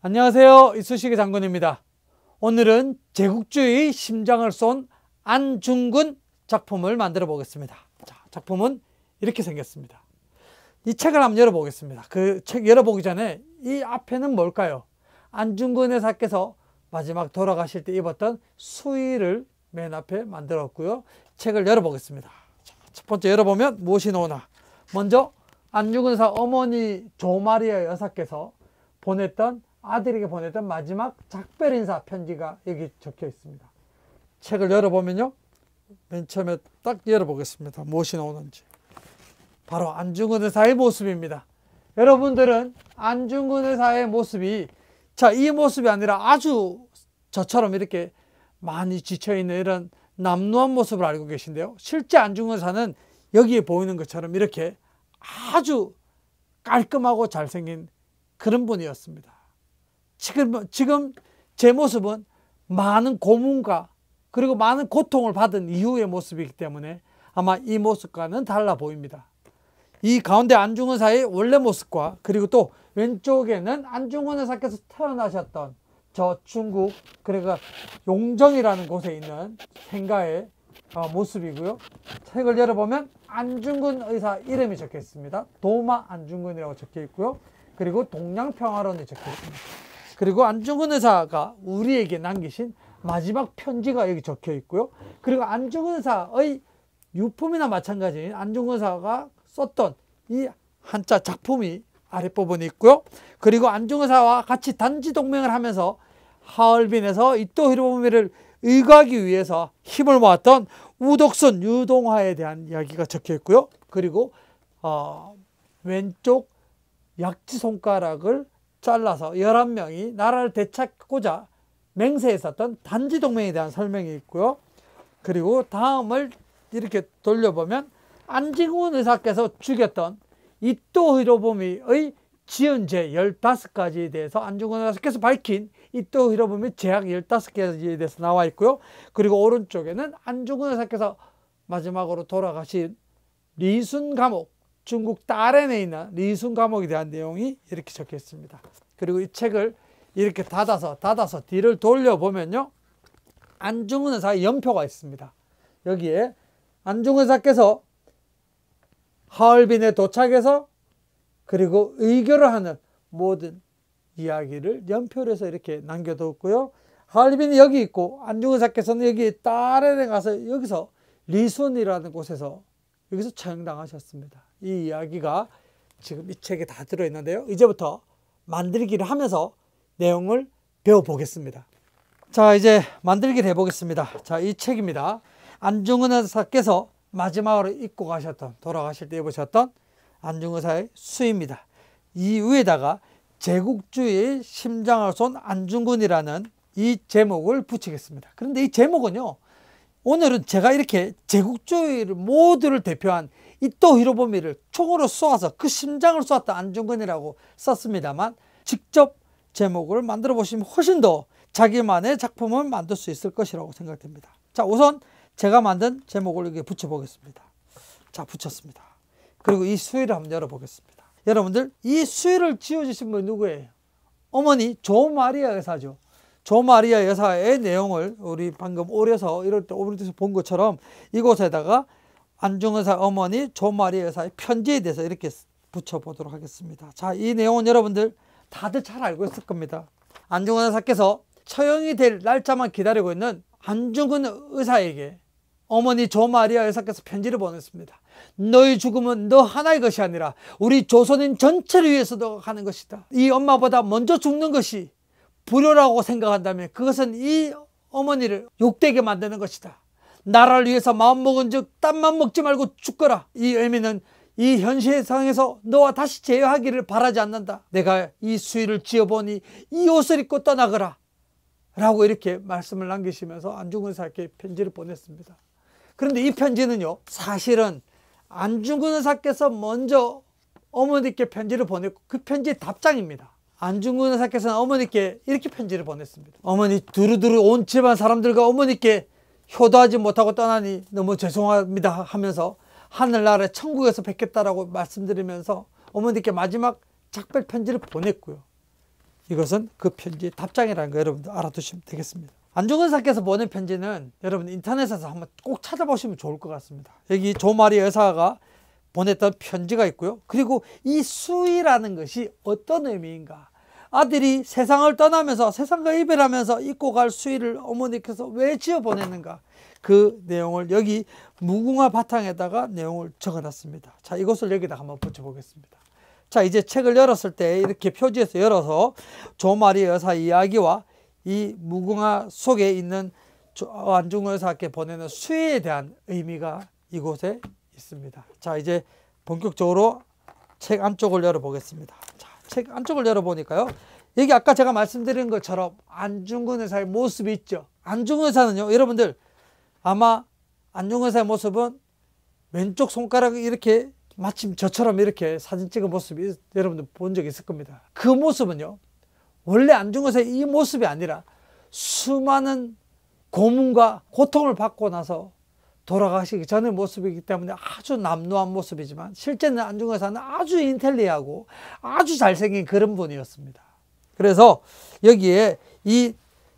안녕하세요. 이쑤시개 장군입니다. 오늘은 제국주의 심장을 쏜 안중근 작품을 만들어 보겠습니다. 자, 작품은 이렇게 생겼습니다. 이 책을 한번 열어보겠습니다. 그 책 열어보기 전에 이 앞에는 뭘까요? 안중근 의사께서 마지막 돌아가실 때 입었던 수의를 맨 앞에 만들었고요. 책을 열어보겠습니다. 자, 첫 번째 열어보면 무엇이 나오나. 먼저 안중근 의사 어머니 조마리아 여사께서 아들에게 보냈던 마지막 작별 인사 편지가 여기 적혀 있습니다. 책을 열어보면요, 맨 처음에 딱 열어보겠습니다. 무엇이 나오는지. 바로 안중근 의사의 모습입니다. 여러분들은 안중근 의사의 모습이, 이 모습이 아니라 아주 저처럼 이렇게 많이 지쳐있는 이런 남루한 모습을 알고 계신데요, 실제 안중근 의사는 여기에 보이는 것처럼 이렇게 아주 깔끔하고 잘생긴 그런 분이었습니다. 지금 제 모습은 많은 고문과 그리고 많은 고통을 받은 이후의 모습이기 때문에 아마 이 모습과는 달라 보입니다. 이 가운데 안중근 의사의 원래 모습과 그리고 또 왼쪽에는 안중근 의사께서 태어나셨던 저 중국, 그러니까 용정이라는 곳에 있는 생가의 모습이고요. 책을 열어보면 안중근 의사 이름이 적혀 있습니다. 도마 안중근이라고 적혀 있고요. 그리고 동양평화론이 적혀 있습니다. 그리고 안중근 의사가 우리에게 남기신 마지막 편지가 여기 적혀 있고요. 그리고 안중근 의사의 유품이나 마찬가지인 안중근 의사가 썼던 이 한자 작품이 아랫부분에 있고요. 그리고 안중근 의사와 같이 단지 동맹을 하면서 하얼빈에서 이토 히로부미를 의거하기 위해서 힘을 모았던 우독순 유동화에 대한 이야기가 적혀 있고요. 그리고 왼쪽 약지 손가락을 잘라서 11명이 나라를 되찾고자 맹세했었던 단지 동맹에 대한 설명이 있고요. 그리고 다음을 이렇게 돌려보면 안중근 의사께서 죽였던 이토 히로부미의 지은 죄 15가지에 대해서 안중근 의사께서 밝힌 이토 히로부미 죄악 15가지에 대해서 나와 있고요. 그리고 오른쪽에는 안중근 의사께서 마지막으로 돌아가신 리순 감옥, 중국 다롄에 있는 리순 감옥에 대한 내용이 이렇게 적혀 있습니다. 그리고 이 책을 이렇게 닫아서 뒤를 돌려보면요, 안중근 의사의 연표가 있습니다. 여기에 안중근 의사께서 하얼빈에 도착해서 그리고 의교를 하는 모든 이야기를 연표를 해서 이렇게 남겨뒀고요. 하얼빈이 여기 있고 안중근 의사께서는 여기 다롄에 가서 여기서 리순이라는 곳에서 여기서 처형당하셨습니다. 이 이야기가 지금 이 책에 다 들어있는데요, 이제부터 만들기를 하면서 내용을 배워보겠습니다. 자, 이제 만들기를 해보겠습니다. 자, 이 책입니다. 안중근 의사께서 마지막으로 입고 가셨던, 돌아가실 때 입으셨던 안중근 의사의 수입니다. 이 위에다가 제국주의의 심장을 쏜 안중근이라는 이 제목을 붙이겠습니다. 그런데 이 제목은요, 오늘은 제가 이렇게 제국주의를 모두를 대표한 이토 히로부미를 총으로 쏘아서 그 심장을 쏘았던 안중근이라고 썼습니다만, 직접 제목을 만들어 보시면 훨씬 더 자기만의 작품을 만들 수 있을 것이라고 생각됩니다. 자, 우선 제가 만든 제목을 여기에 붙여보겠습니다. 자, 붙였습니다. 그리고 이 수의를 한번 열어보겠습니다. 여러분들, 이 수의를 지어주신 분이 누구예요? 어머니 조마리아 여사죠. 조마리아 여사의 내용을 우리 방금 오려서 이럴 때 오른쪽에서 본 것처럼 이곳에다가 안중근 의사 어머니 조마리아 여사의 편지에 대해서 이렇게 붙여보도록 하겠습니다. 자, 이 내용은 여러분들 다들 잘 알고 있을 겁니다. 안중근 의사께서 처형이 될 날짜만 기다리고 있는 안중근 의사에게 어머니 조마리아 여사께서 편지를 보냈습니다. 너의 죽음은 너 하나의 것이 아니라 우리 조선인 전체를 위해서 너가 가는 것이다. 이 엄마보다 먼저 죽는 것이 불효라고 생각한다면 그것은 이 어머니를 욕되게 만드는 것이다. 나라를 위해서 마음먹은 즉 땀만 먹지 말고 죽거라. 이 의미는 이 현 세상에서 너와 다시 재회하기를 바라지 않는다. 내가 이 수의를 지어보니 이 옷을 입고 떠나거라 라고 이렇게 말씀을 남기시면서 안중근 의사께 편지를 보냈습니다. 그런데 이 편지는요, 사실은 안중근 의사께서 먼저 어머니께 편지를 보냈고 그 편지의 답장입니다. 안중근 의사께서는 어머니께 이렇게 편지를 보냈습니다. 어머니, 두루두루 온 집안 사람들과 어머니께 효도하지 못하고 떠나니 너무 죄송합니다 하면서 하늘나라의 천국에서 뵙겠다라고 말씀드리면서 어머니께 마지막 작별 편지를 보냈고요. 이것은 그 편지의 답장이라는 거 여러분들 알아두시면 되겠습니다. 안중근 의사께서 보낸 편지는 여러분 인터넷에서 한번 꼭 찾아보시면 좋을 것 같습니다. 여기 조마리 여사가 보냈던 편지가 있고요. 그리고 이 수의라는 것이 어떤 의미인가, 아들이 세상을 떠나면서 세상과 이별하면서 입고 갈 수의를 어머니께서 왜 지어 보냈는가, 그 내용을 여기 무궁화 바탕에다가 내용을 적어놨습니다. 자, 이것을 여기다 한번 붙여보겠습니다. 자, 이제 책을 열었을 때 이렇게 표지에서 열어서 조마리 여사 이야기와 이 무궁화 속에 있는 안중근 의사께 보내는 수의에 대한 의미가 이곳에 있습니다. 자, 이제 본격적으로 책 안쪽을 열어보겠습니다. 자, 책 안쪽을 열어보니까요, 여기 아까 제가 말씀드린 것처럼 안중근 의사의 모습이 있죠. 안중근 의사는요, 여러분들 아마 안중근 의사의 모습은 왼쪽 손가락을 이렇게 마침 저처럼 이렇게 사진 찍은 모습이 여러분들 본 적이 있을 겁니다. 그 모습은요, 원래 안중근 의사의 이 모습이 아니라 수많은 고문과 고통을 받고 나서 돌아가시기 전의 모습이기 때문에 아주 남루한 모습이지만 실제는 안중근 의사는 아주 인텔리하고 아주 잘생긴 그런 분이었습니다. 그래서 여기에 이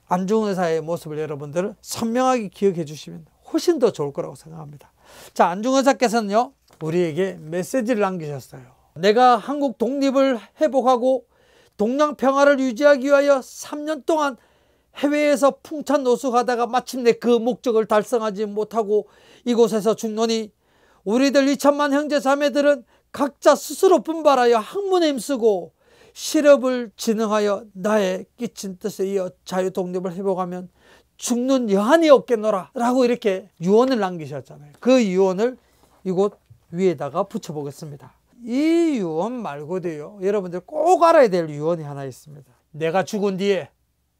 안중근 의사의 모습을 여러분들 선명하게 기억해 주시면 훨씬 더 좋을 거라고 생각합니다. 자, 안중근 의사께서는요, 우리에게 메시지를 남기셨어요. 내가 한국 독립을 회복하고 동양 평화를 유지하기 위하여 3년 동안 해외에서 풍찬노숙하다가 마침내 그 목적을 달성하지 못하고 이곳에서 죽노니 우리들 2천만 형제 자매들은 각자 스스로 분발하여 학문에 힘쓰고 실업을 진흥하여 나의 끼친 뜻에 이어 자유 독립을 회복하면 죽는 여한이 없겠노라 라고 이렇게 유언을 남기셨잖아요. 그 유언을 이곳 위에다가 붙여보겠습니다. 이 유언 말고도요, 여러분들 꼭 알아야 될 유언이 하나 있습니다. 내가 죽은 뒤에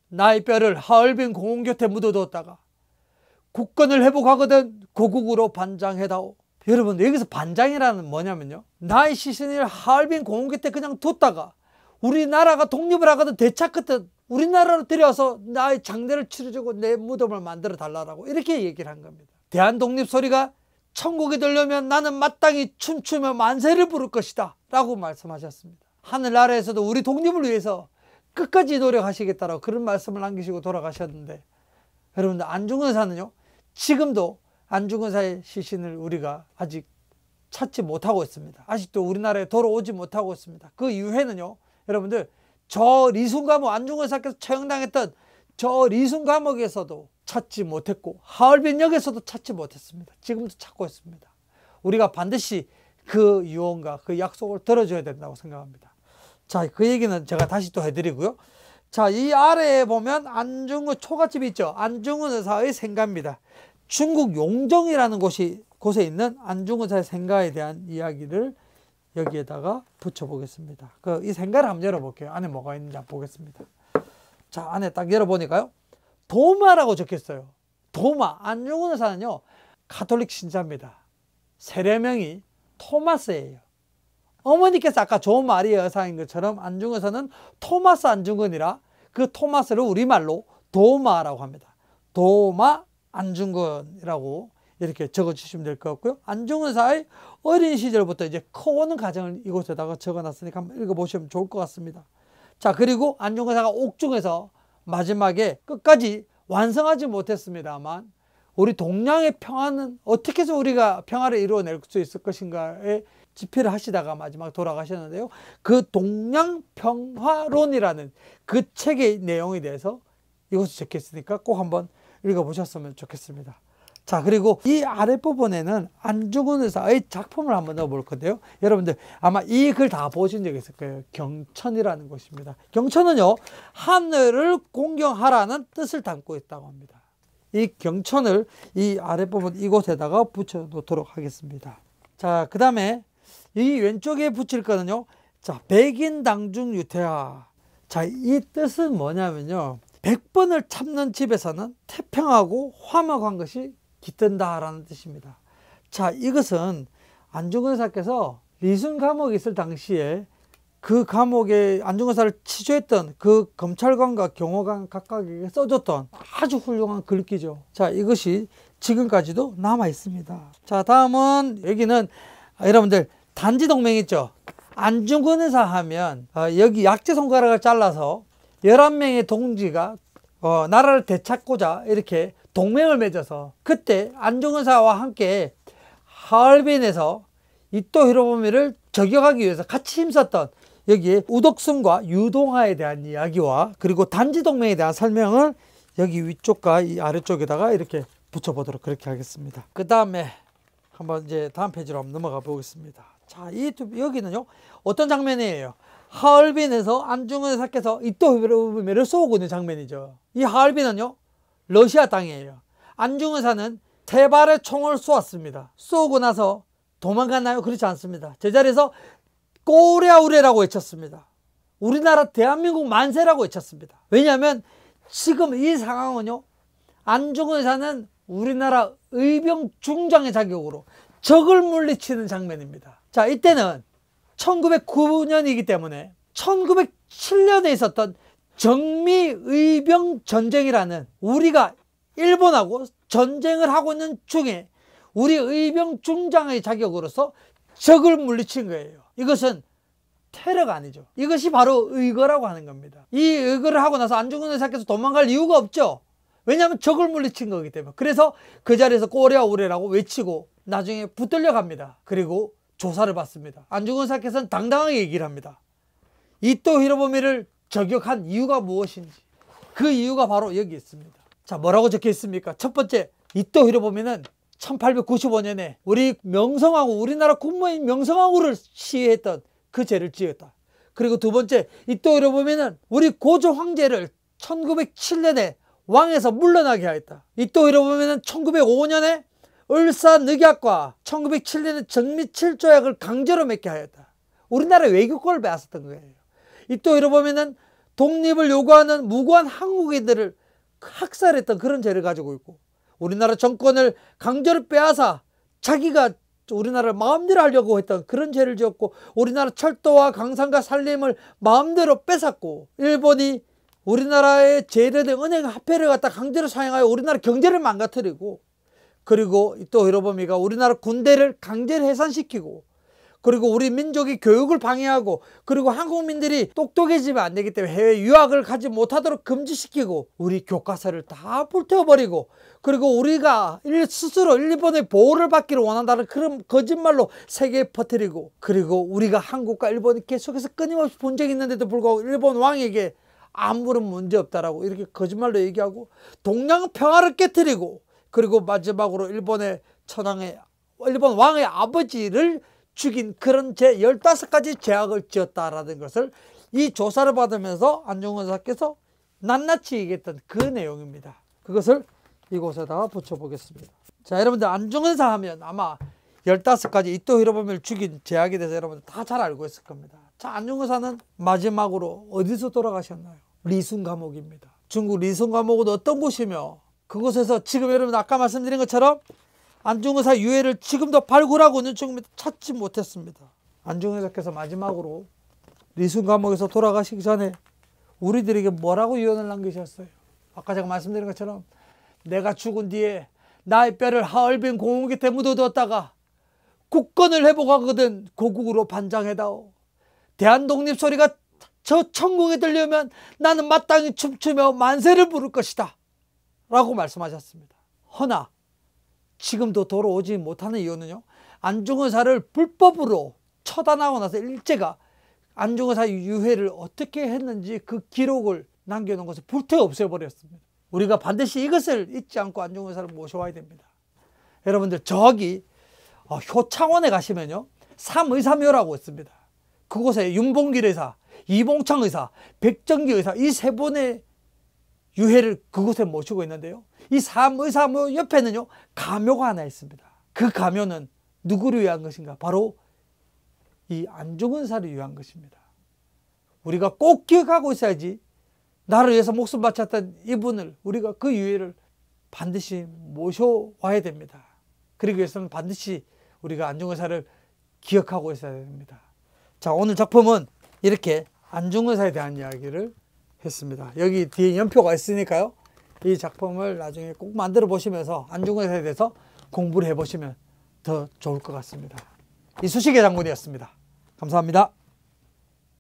나의 뼈를 하얼빈 공원 곁에 묻어두었다가 국권을 회복하거든 고국으로 반장해다오. 여러분, 여기서 반장이라는 뭐냐면요, 나의 시신을 하얼빈 공원 곁에 그냥 뒀다가 우리나라가 독립을 하거든 대차 끝에 우리나라로 데려와서 나의 장례를 치러주고 내 무덤을 만들어 달라고 이렇게 얘기를 한 겁니다. 대한독립 소리가 천국에 들려면 나는 마땅히 춤추며 만세를 부를 것이다 라고 말씀하셨습니다. 하늘나라에서도 우리 독립을 위해서 끝까지 노력하시겠다라고 그런 말씀을 남기시고 돌아가셨는데, 여러분들 안중근 의사는요, 지금도 안중근 의사의 시신을 우리가 아직 찾지 못하고 있습니다. 아직도 우리나라에 돌아오지 못하고 있습니다. 그 이후에는요, 여러분들 저 리순 감옥, 안중근 의사께서 처형당했던 저 리순 감옥에서도 찾지 못했고 하얼빈역에서도 찾지 못했습니다. 지금도 찾고 있습니다. 우리가 반드시 그 유언과 그 약속을 들어줘야 된다고 생각합니다. 자, 그 얘기는 제가 다시 또 해드리고요. 자, 이 아래에 보면 안중근 초가집이 있죠. 안중근 의사의 생가입니다. 중국 용정이라는 곳에 있는 안중근 의사의 생가에 대한 이야기를 여기에다가 붙여보겠습니다. 이 생가를 한번 열어볼게요. 안에 뭐가 있는지 한번 보겠습니다. 자, 안에 딱 열어보니까요, 도마라고 적혔어요. 도마. 안중근 의사는요, 가톨릭 신자입니다. 세례명이 토마스예요. 어머니께서 아까 조마리 여사인 것처럼 안중근 의사는 토마스 안중근이라 그 토마스를 우리말로 도마라고 합니다. 도마 안중근이라고 이렇게 적어주시면 될 것 같고요. 안중근 의사의 어린 시절부터 이제 커오는 과정을 이곳에다가 적어놨으니까 한번 읽어보시면 좋을 것 같습니다. 자, 그리고 안중근 의사가 옥중에서 마지막에 끝까지 완성하지 못했습니다만 우리 동양의 평화는 어떻게 해서 우리가 평화를 이루어낼 수 있을 것인가에 집필을 하시다가 마지막 돌아가셨는데요. 그 동양평화론이라는 그 책의 내용에 대해서 이것이 적혀있으니까 꼭 한번 읽어보셨으면 좋겠습니다. 자, 그리고 이 아랫부분에는 안중근 의사의 작품을 한번 넣어볼 건데요. 여러분들 아마 이 글 다 보신 적이 있을 거예요. 경천이라는 것입니다. 경천은요, 하늘을 공경하라는 뜻을 담고 있다고 합니다. 이 경천을 이 아랫부분 이곳에다가 붙여 놓도록 하겠습니다. 자, 그 다음에 이 왼쪽에 붙일 거는요, 자, 백인당중유태하. 자, 이 뜻은 뭐냐면요, 100번을 참는 집에서는 태평하고 화목한 것이 깃든다라는 뜻입니다. 자, 이것은 안중근 의사께서 리순 감옥에 있을 당시에 그 감옥에 안중근 의사를 치조했던 그 검찰관과 경호관 각각에게 써줬던 아주 훌륭한 글귀죠. 자, 이것이 지금까지도 남아 있습니다. 자, 다음은 여기는 여러분들 단지동맹 있죠. 안중근 의사 하면 여기 약지 손가락을 잘라서 11명의 동지가 나라를 되찾고자 이렇게 동맹을 맺어서 그때 안중근사와 함께 하얼빈에서 이토 히로부미를 저격하기 위해서 같이 힘썼던 여기에 우독순과 유동하에 대한 이야기와 그리고 단지동맹에 대한 설명을 여기 위쪽과 이 아래쪽에다가 이렇게 붙여보도록 그렇게 하겠습니다. 그 다음에 한번 이제 다음 페이지로 한번 넘어가 보겠습니다. 자, 여기는요 어떤 장면이에요? 하얼빈에서 안중근 의사께서 이토 히로부미를 쏘고 있는 장면이죠. 이 하얼빈은요 러시아 땅이에요. 안중근 의사는 3발의 총을 쏘았습니다. 쏘고 나서 도망갔나요? 그렇지 않습니다. 제자리에서 꼬랴우레라고 외쳤습니다. 우리나라 대한민국 만세라고 외쳤습니다. 왜냐하면 지금 이 상황은요 안중근 의사는 우리나라 의병 중장의 자격으로 적을 물리치는 장면입니다. 자, 이때는 1909년이기 때문에 1907년에 있었던 정미의병 전쟁이라는 우리가 일본하고 전쟁을 하고 있는 중에 우리 의병 중장의 자격으로서 적을 물리친 거예요. 이것은 테러가 아니죠. 이것이 바로 의거라고 하는 겁니다. 이 의거를 하고 나서 안중근 의사께서 도망갈 이유가 없죠. 왜냐하면 적을 물리친 거기 때문에. 그래서 그 자리에서 꼬랴우레라고 외치고 나중에 붙들려 갑니다. 그리고 조사를 받습니다. 안중근 의사께서는 당당하게 얘기를 합니다. 이토 히로부미를 저격한 이유가 무엇인지. 그 이유가 바로 여기 있습니다. 자, 뭐라고 적혀 있습니까? 첫 번째, 이토 히로부미는 1895년에 우리 명성황후, 우리나라 국무인 명성황후를 시해했던 그 죄를 지었다. 그리고 두 번째, 이토 히로부미는 우리 고조 황제를 1907년에 왕에서 물러나게 하였다. 이토 히로부미는 1905년에 을사늑약과 1907년에 정미칠조약을 강제로 맺게 하였다. 우리나라 외교권을 빼앗았던 거예요. 이토 히로부미는 독립을 요구하는 무고한 한국인들을 학살했던 그런 죄를 가지고 있고, 우리나라 정권을 강제로 빼앗아 자기가 우리나라를 마음대로 하려고 했던 그런 죄를 지었고, 우리나라 철도와 강산과 산림을 마음대로 뺏었고, 일본이 우리나라의 제도된 은행 화폐를 갖다 강제로 사용하여 우리나라 경제를 망가뜨리고, 그리고 또 히로부미가 우리나라 군대를 강제로 해산시키고, 그리고 우리 민족이 교육을 방해하고, 그리고 한국민들이 똑똑해지면 안 되기 때문에 해외 유학을 가지 못하도록 금지시키고, 우리 교과서를 다 불태워버리고, 그리고 우리가 스스로 일본의 보호를 받기를 원한다는 그런 거짓말로 세계에 퍼뜨리고, 그리고 우리가 한국과 일본이 계속해서 끊임없이 분쟁이 있는데도 불구하고 일본 왕에게 아무런 문제 없다라고 이렇게 거짓말로 얘기하고, 동양 평화를 깨뜨리고, 그리고 마지막으로 일본의 일본 왕의 아버지를 죽인 그런 죄 15가지 죄악을 지었다라는 것을 이 조사를 받으면서 안중근 의사께서 낱낱이 얘기했던 그 내용입니다. 그것을 이곳에다가 붙여보겠습니다. 자, 여러분들 안중근 의사 하면 아마 15가지 이토 히로부미를 죽인 죄악에 대해서 여러분들 다 잘 알고 있을 겁니다. 자, 안중근 의사는 마지막으로 어디서 돌아가셨나요? 리순 감옥입니다. 중국 리순 감옥은 어떤 곳이며, 그곳에서 지금 여러분 아까 말씀드린 것처럼 안중근 의사 유해를 지금도 발굴하고 있는 중입니다. 찾지 못했습니다. 안중근 의사께서 마지막으로 리순 감옥에서 돌아가시기 전에 우리들에게 뭐라고 유언을 남기셨어요? 아까 제가 말씀드린 것처럼 내가 죽은 뒤에 나의 뼈를 하얼빈 공원 곁에 묻어두었다가 국권을 회복하거든 고국으로 반장해다오. 대한독립 소리가 저 천국에 들려오면 나는 마땅히 춤추며 만세를 부를 것이다 라고 말씀하셨습니다. 허나 지금도 돌아오지 못하는 이유는요, 안중근 의사를 불법으로 처단하고 나서 일제가 안중근 의사 유해를 어떻게 했는지 그 기록을 남겨놓은 것을 불태워 없애버렸습니다. 우리가 반드시 이것을 잊지 않고 안중근 의사를 모셔와야 됩니다. 여러분들 저기 효창원에 가시면요, 삼의사묘라고 있습니다. 그곳에 윤봉길 의사, 이봉창 의사, 백정기 의사, 이 세 분의 유해를 그곳에 모시고 있는데요, 이 삼의사묘 옆에는요 가묘가 하나 있습니다. 그 가묘는 누구를 위한 것인가? 바로 이 안중근 의사를 위한 것입니다. 우리가 꼭 기억하고 있어야지, 나를 위해서 목숨 바쳤던 이분을, 우리가 그 유해를 반드시 모셔와야 됩니다. 그러기 위해서는 반드시 우리가 안중근 의사를 기억하고 있어야 됩니다. 자, 오늘 작품은 이렇게 안중근 의사에 대한 이야기를 했습니다. 여기 뒤에 연표가 있으니까요, 이 작품을 나중에 꼭 만들어 보시면서 안중근 의사에 대해서 공부를 해보시면 더 좋을 것 같습니다. 이쑤시개 장군이었습니다. 감사합니다.